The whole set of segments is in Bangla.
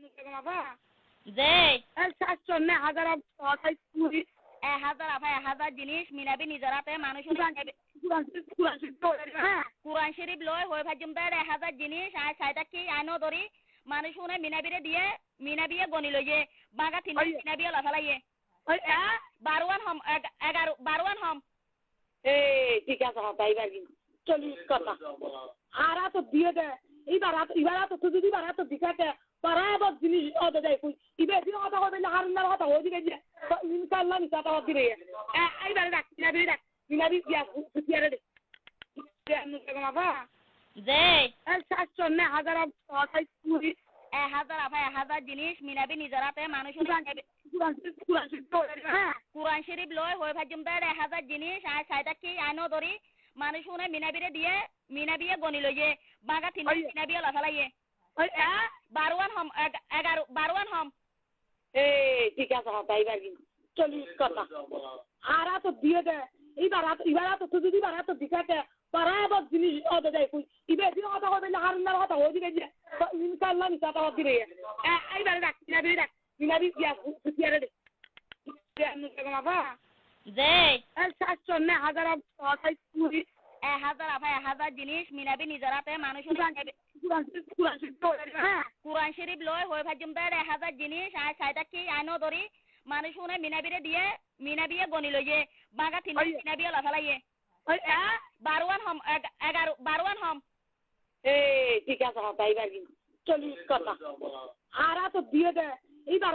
যে হাজার আফা 1000 জিনিস মিনাবি নিজের হাতে মানুষ কুরআন শরীফ লয় হয়ে ভাজুম দে 1000 জিনিস আয় সাইডা কি আইনো ধরি মানুষ শুনে মিনাবিরে দিয়ে মিনাবিয়ে গনি লইয়ে বাগা তিন মিনাবিয়ে লাফালাইয়ে 12 হম 12 হম ঠিক আছে তাই বাকি 40 কথা হারা তো দিয়ে দে এবার তো তুই যদি বারা তো দিকাতে বরাবর জিনিস অদ দেয় কই ইবে দিন কথা কইবে হারুনার কথা হই দিবে যে ইনশাআল্লাহ নি কথা দিবে এইবার ডাক মিনাবি দিয়া দিয়া রে যে হাজার আফা 1000 জিনিস মিনাবি নিজের হাতে মানুষ কুরআন শরীফ লয় হয়ে ভাজুম দে 1000 জিনিস আয় সাইডা কি আইনো ধরি মানুষ শুনে মিনাবিরে দিয়ে মিনাবিয়ে গনি লইয়ে বাগা তিন মিনাবিয়ে লাফালাইয়ে 12 হম 12 হম ঠিক আছে তাই বাকি 40 কথা হারা তো দিয়ে দে এবার তো তুই যদি বারা তো দিকাতে বরাবর জিনিস অদ দেয় কই ইবে দিন কথা কইবে হারুনার কথা হই দিবে যে ইনশাআল্লাহ নি কথা দিবে এইবার ডাক মিনাবি দিয়া দিয়া রে যে হাজার আফা 1000 জিনিস মিনাবি নিজের হাতে মানুষ কুরআন শরীফ লয় হয়ে ভাজুম দে 1000 জিনিস আয় সাইডা কি আইনো ধরি মানুষ শুনে মিনাবিরে দিয়ে মিনাবিয়ে গনি লইয়ে বাগা তিন মিনাবিয়ে লাফালাইয়ে 12 হম 12 হম ঠিক আছে তাই বাকি 40 কথা হারা তো দিয়ে দে এবার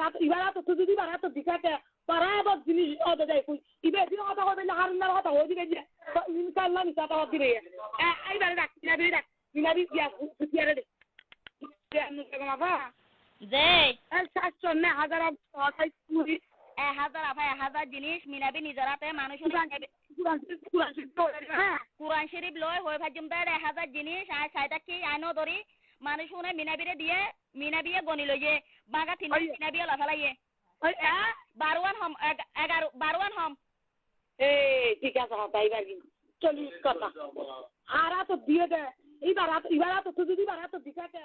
তো তুই যদি বারা তো দিকাতে বরাবর জিনিস অদ দেয় কই ইবে দিন কথা কইবে হারুনার কথা হই দিবে যে ইনশাআল্লাহ নি কথা দিবে এইবার ডাক মিনাবি দিয়া দিয়া রে যে হাজার আফা 1000 জিনিস মিনাবি নিজের হাতে মানুষ কুরআন শরীফ লয় হয়ে ভাজুম দে 1000 জিনিস আয় সাইডা কি আইনো ধরি মানুষ শুনে মিনাবিরে দিয়ে মিনাবিয়ে গনি লইয়ে বাগা তিন মিনাবিয়ে লাফালাইয়ে 12 হম 12 হম ঠিক আছে তাই বাকি 40 কথা হারা তো দিয়ে দে এবার তো তুই যদি বারা তো দিকাতে